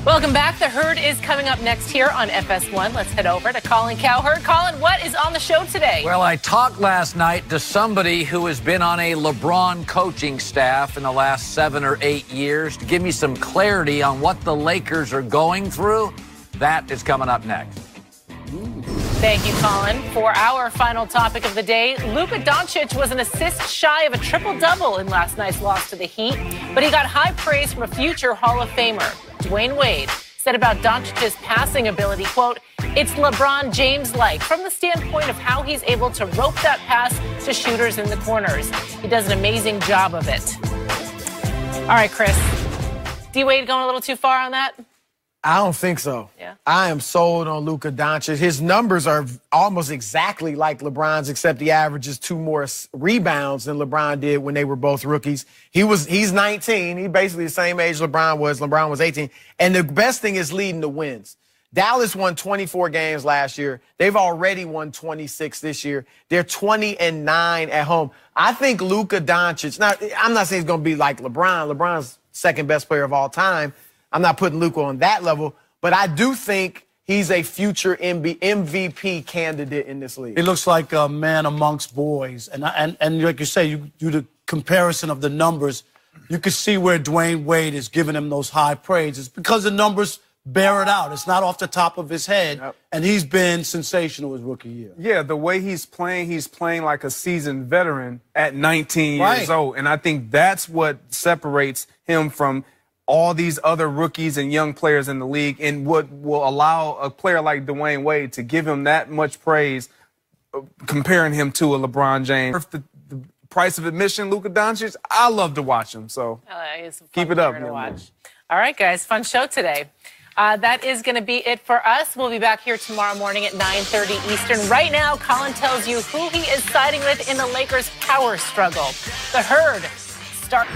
Welcome back. The Herd is coming up next here on FS1. Let's head over to Colin Cowherd. Colin, what is on the show today? Well, I talked last night to somebody who has been on a LeBron coaching staff in the last 7 or 8 years to give me some clarity on what the Lakers are going through. That is coming up next. Thank you, Colin. For our final topic of the day, Luke Doncic was an assist shy of a triple-double in last night's loss to the Heat, but he got high praise from a future Hall of Famer. Dwtane Wade said about Doncic's passing ability, quote, "It's LeBron James-like from the standpoint of how he's able to rope that pass to shooters in the corners. He does an amazing job of it." All right, Chris. D-Wade going a little too far on that? I don't think so. Yeah. I am sold on Luka Doncic. His numbers are almost exactly like LeBron's, except he averages 2 more rebounds than LeBron did when they were both rookies. He's 19. He's basically the same age LeBron was. LeBron was 18. And the best thing is leading the wins. Dallas won 24 games last year. They've already won 26 this year. They're 20-9 at home. I think Luka Doncic, now, I'm not saying he's going to be like LeBron. LeBron's second best player of all time. I'm not putting Luka on that level, but I do think he's a future MVP candidate in this league. He looks like a man amongst boys. And like you say, you do the comparison of the numbers, you can see where Dwtane Wade is giving him those high praise. It's because the numbers bear it out. It's not off the top of his head. Yep. And he's been sensational his rookie year. Yeah, the way he's playing like a seasoned veteran at 19 years old. And I think that's what separates him from all these other rookies and young players in the league, and what will allow a player like Dwtane Wade to give him that much praise, comparing him to a LeBron James. The price of admission, Luka Doncic, I love to watch him. So keep it up. To watch. All right, guys, fun show today. That is going to be it for us. We'll be back here tomorrow morning at 9:30 Eastern. Right now, Colin tells you who he is siding with in the Lakers' power struggle. The Herd start.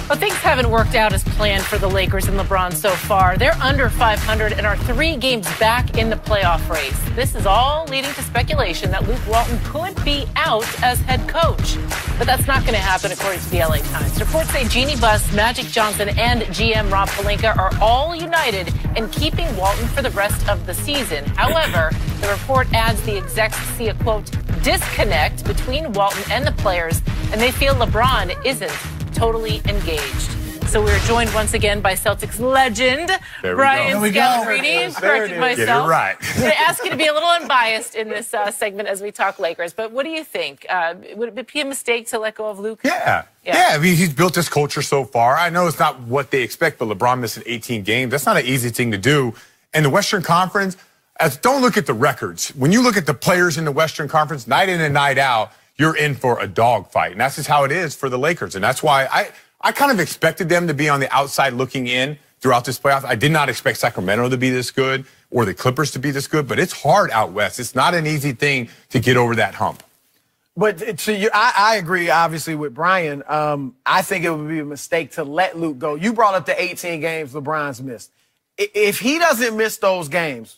Well, things haven't worked out as planned for the Lakers and LeBron so far. They're under 500 and are 3 games back in the playoff race. This is all leading to speculation that Luke Walton could be out as head coach. But that's not going to happen, according to the LA Times. Reports say Jeannie Buss, Magic Johnson, and GM Rob Pelinka are all united in keeping Walton for the rest of the season. However, the report adds the execs see a, quote, disconnect between Walton and the players, and they feel LeBron isn't totally engaged. So we're joined once again by Celtics legend Brian Scalabrine. Corrected myself. Get it right. I'm going to ask you to be a little unbiased in this segment as we talk Lakers. But what do you think? Would it be a mistake to let go of Luke? Yeah. I mean, he's built this culture so far. I know it's not what they expect, but LeBron missing 18 games, that's not an easy thing to do. And the Western Conference, don't look at the records. When you look at the players in the Western Conference, night in and night out, you're in for a dogfight. And that's just how it is for the Lakers. And that's why I kind of expected them to be on the outside looking in throughout this playoff. I did not expect Sacramento to be this good or the Clippers to be this good, but it's hard out west. It's not an easy thing to get over that hump. But I agree, obviously, with Brian. I think it would be a mistake to let Luke go. You brought up the 18 games LeBron's missed. If he doesn't miss those games,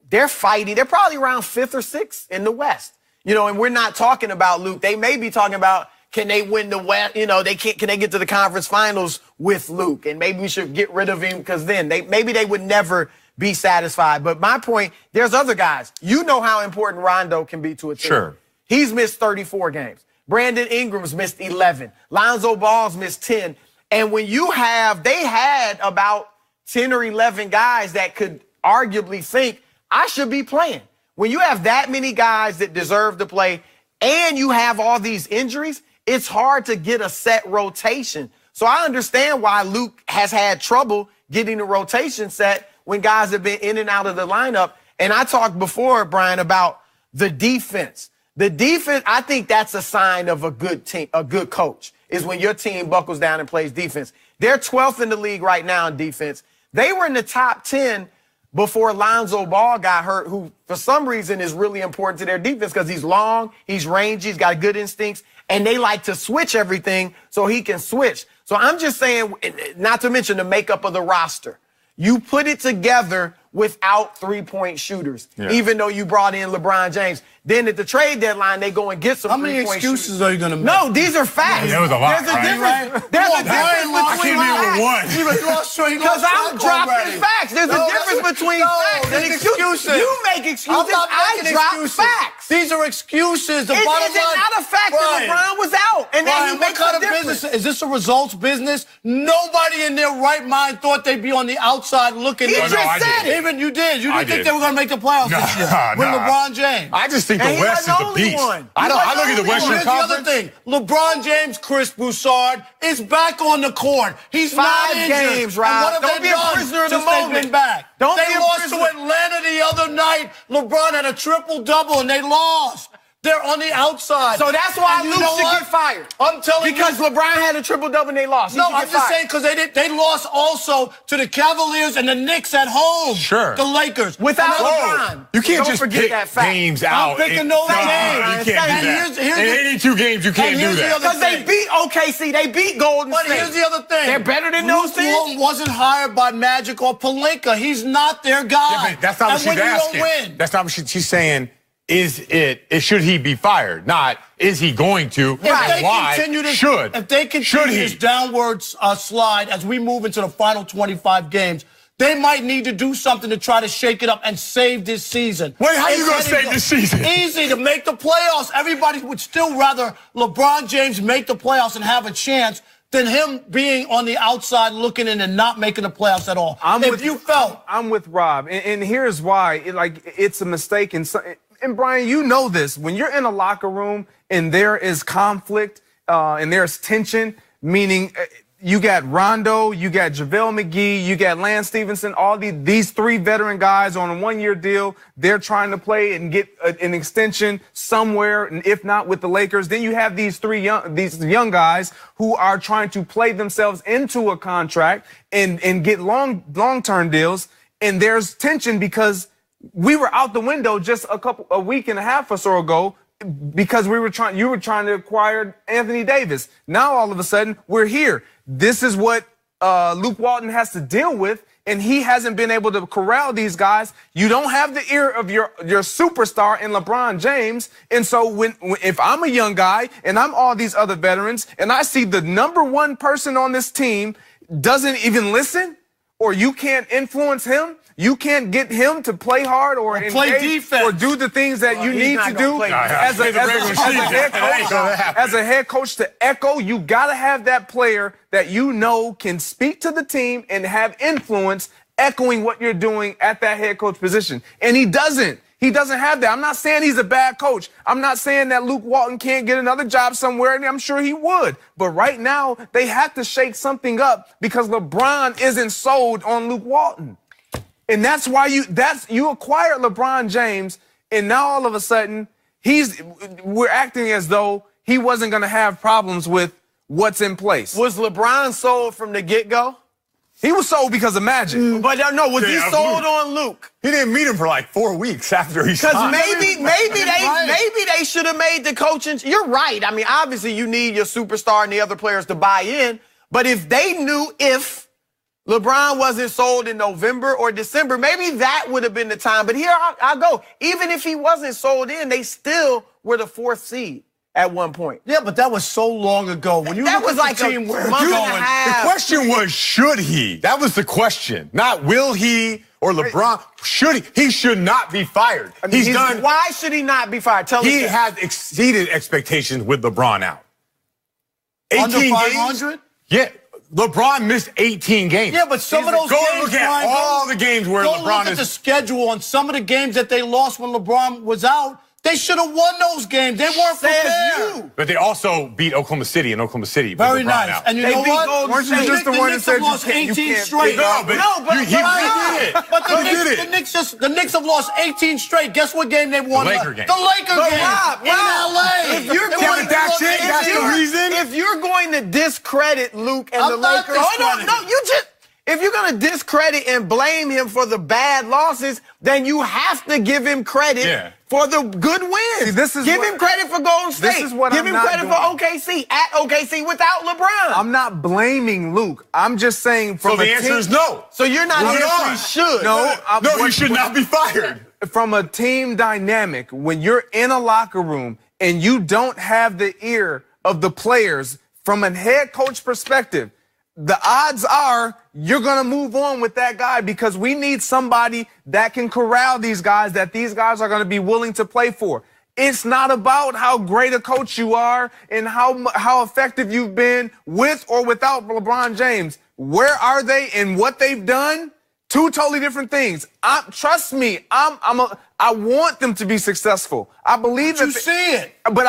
they're fighting. They're probably around 5th or 6th in the West. You know, and we're not talking about Luke. They may be talking about, can they win the West? You know, can they get to the conference finals with Luke? And maybe we should get rid of him because then maybe they would never be satisfied. But my point, there's other guys. You know how important Rondo can be to a team. Sure. He's missed 34 games. Brandon Ingram's missed 11. Lonzo Ball's missed 10. And when they had about 10 or 11 guys that could arguably think, I should be playing. When you have that many guys that deserve to play and you have all these injuries, it's hard to get a set rotation. So I understand why Luke has had trouble getting the rotation set when guys have been in and out of the lineup. And I talked before, Brian, about the defense. The defense, I think that's a sign of a good team, a good coach, is when your team buckles down and plays defense. They're 12th in the league right now in defense. They were in the top 10 before Lonzo Ball got hurt, who for some reason is really important to their defense because he's long, he's rangy, he's got good instincts, and they like to switch everything so he can switch. So I'm just saying, not to mention the makeup of the roster. You put it together without three-point shooters, even though you brought in LeBron James. Then at the trade deadline, they go and get some three-point shooters. How many excuses are you going to make? No, these are facts. Yeah, that was a lot, There's a difference. There's a difference between what? Because I'm dropping facts. There's a difference between facts and excuses. You make excuses. I drop facts. These are excuses. The Is bottom it line, not a fact that LeBron was out? And then Brian, he what makes kind a of difference. business? Is this a results business? Nobody in their right mind thought they'd be on the outside looking. He just said it. Even you did. You I didn't think did. they were going to make the playoffs this year with LeBron James. I just think the And he West is wasn't the the only beast. one. I look at the Western Here's the other Conference. thing. LeBron James, Chris Broussard, is back on the court. He's not 5 injured. games, Rob. And what have Don't they be a done prisoner of the since they've moment. been back? Don't they be a lost prisoner. to Atlanta the other night. LeBron had a triple-double, and they lost. They're on the outside. So that's why And you Luke know should what? get fired. I'm telling Because you. LeBron had a triple-double and they lost. No, I'm just saying because they lost also to the Cavaliers and the Knicks at home. Sure. The Lakers. Without And LeBron. You can't Don't just forget pick that fact. games out. picking those games. You can't And do that. here's In the- 82 games, you can't and do here's the that. other Because they beat OKC. They beat Golden But State. here's the other thing. They're better than Luke those teams. Walton wasn't hired by Magic or Palinka. He's not their guy. Yeah, but that's not what And she's when you asking. don't win. That's not what she's saying. Should he be fired? Not, is he going to? If they Why? continue this, Should. If they continue this downward slide as we move into the final 25 games, they might need to do something to try to shake it up and save this season. Wait, how are you going to save this season? Easy to make the playoffs. Everybody would still rather LeBron James make the playoffs and have a chance than him being on the outside looking in and not making the playoffs at all. I'm with Rob, and here's why. It's a mistake. And Brian, you know this. When you're in a locker room and there is conflict and there's tension, meaning you got Rondo, you got JaVale McGee, you got Lance Stevenson, all these 3 veteran guys on a 1-year deal. They're trying to play and get an extension somewhere, and if not with the Lakers. Then you have these young guys who are trying to play themselves into a contract and get long-term deals. And there's tension because we were out the window just a week and a half or so ago because you were trying to acquire Anthony Davis. Now all of a sudden we're here. This is what Luke Walton has to deal with, and he hasn't been able to corral these guys. You don't have the ear of your superstar in LeBron James, and so if I'm a young guy and I'm all these other veterans and I see the number 1 person on this team doesn't even listen, or you can't influence him, you can't get him to play hard or play defense or do the things that you need to do as a head coach to echo. You got to have that player that you know can speak to the team and have influence echoing what you're doing at that head coach position. And he doesn't. He doesn't have that. I'm not saying he's a bad coach. I'm not saying that Luke Walton can't get another job somewhere, and I'm sure he would. But right now, they have to shake something up because LeBron isn't sold on Luke Walton. And that's why you acquired LeBron James, and now all of a sudden, we're acting as though he wasn't going to have problems with what's in place. Was LeBron sold from the get-go? He was sold because of Magic. But no, was he sold on Luke? He didn't meet him for like 4 weeks after he signed. Because maybe they should have made the coaching. You're right. I mean, obviously you need your superstar and the other players to buy in. But if they knew if LeBron wasn't sold in November or December, maybe that would have been the time. But here I go. Even if he wasn't sold in, they still were the 4th seed at one point. Yeah, but that was so long ago. When you that look was at like the team a where month it's and a going, half. The question was, should he? That was the question. Not will he or LeBron. Should he? He should not be fired. I mean, why should he not be fired? Tell He us. has exceeded expectations with LeBron out. 18 under 500? games? Yeah. LeBron missed 18 games. Yeah, but some of those Go games, and look at Brian, all the games where go LeBron look at the schedule on some of the games that they lost when LeBron was out. They should have won those games. They weren't prepared. But they also beat Oklahoma City and Oklahoma City. Very nice. Out. And you know what? Weren't you just the one that said lost you 18 can't straight? No, but he did it. But the Knicks have lost 18 straight. Guess what game they won? The Laker game. The Laker game Rob, in LA. If you're going but that's it. That's the reason. If you're going to discredit Luke and I'm the not Lakers, discrediting. if you're going to discredit and blame him for the bad losses, then you have to give him credit for the good wins. See, give him credit for Golden State. This is what give I'm him not credit doing. for OKC at OKC without LeBron. I'm not blaming Luke. I'm just saying from So the answer is no. So you're not answering should. No, he should not be fired. From a team dynamic, when you're in a locker room and you don't have the ear of the players from a head coach perspective, the odds are you're going to move on with that guy because we need somebody that can corral these guys, that these guys are going to be willing to play for. It's not about how great a coach you are and how effective you've been with or without LeBron James. Where are they and what they've done? Two totally different things. Trust me, I want them to be successful. I believe that you see it. But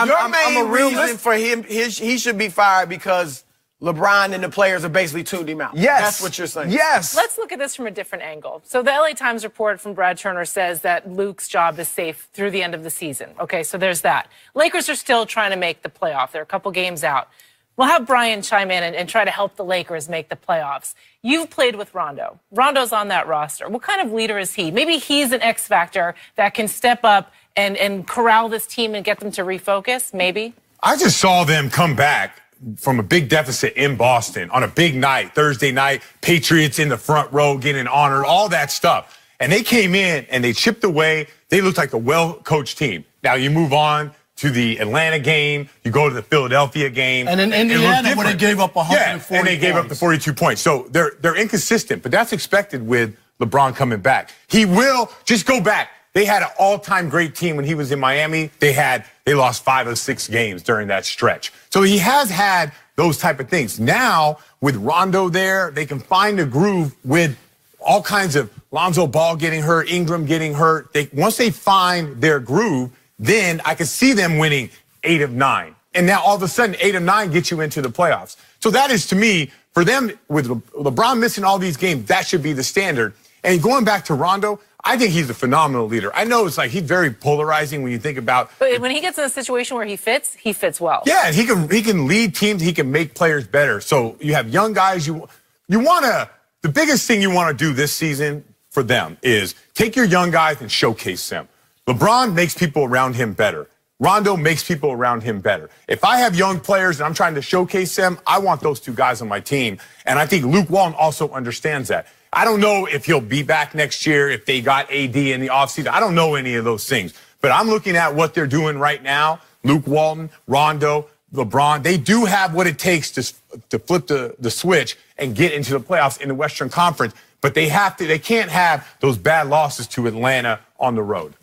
Your main I'm a reason for him, he should be fired because LeBron and the players are basically tuned him out. Yes. That's what you're saying. Yes. Let's look at this from a different angle. So the LA Times report from Brad Turner says that Luke's job is safe through the end of the season. Okay, so there's that. Lakers are still trying to make the playoff. They're a couple games out. We'll have Brian chime in and try to help the Lakers make the playoffs. You've played with Rondo. Rondo's on that roster. What kind of leader is he? Maybe he's an X factor that can step up and corral this team and get them to refocus, maybe? I just saw them come back from a big deficit in Boston on a big night, Thursday night, Patriots in the front row getting honored, all that stuff. And they came in and they chipped away. They looked like a well-coached team. Now you move on to the Atlanta game, you go to the Philadelphia game. And in Indiana, where they gave up 140 and they gave up the 42 points. So they're inconsistent, but that's expected with LeBron coming back. He will just go back. They had an all-time great team when he was in Miami. They lost 5 of 6 games during that stretch. So he has had those type of things. Now, with Rondo there, they can find a groove with all kinds of Lonzo Ball getting hurt, Ingram getting hurt. Once they find their groove, then I could see them winning 8 of 9. And now all of a sudden, 8 of 9 gets you into the playoffs. So that is, to me, for them, with LeBron missing all these games, that should be the standard. And going back to Rondo, I think he's a phenomenal leader. I know it's like he's very polarizing when you think about. But when he gets in a situation where he fits well. Yeah, and he can lead teams. He can make players better. So you have young guys. The biggest thing you want to do this season for them is take your young guys and showcase them. LeBron makes people around him better. Rondo makes people around him better. If I have young players and I'm trying to showcase them, I want those two guys on my team. And I think Luke Walton also understands that. I don't know if he'll be back next year, if they got AD in the offseason. I don't know any of those things. But I'm looking at what they're doing right now. Luke Walton, Rondo, LeBron, they do have what it takes to flip the switch and get into the playoffs in the Western Conference. But they can't have those bad losses to Atlanta on the road.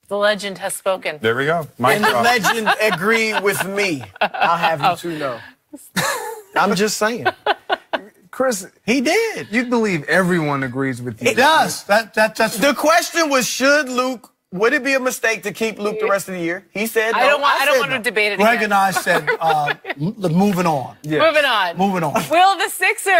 The legend has spoken. There we go. And the legend agreed with me. I'll have you two know. I'm just saying. Chris, he did. You believe everyone agrees with you. He does. That's the question was, would it be a mistake to keep Luke the rest of the year? He said no. I don't want to debate it again. Greg and I said, moving on. Yeah. Moving on. Moving on. Will the Sixers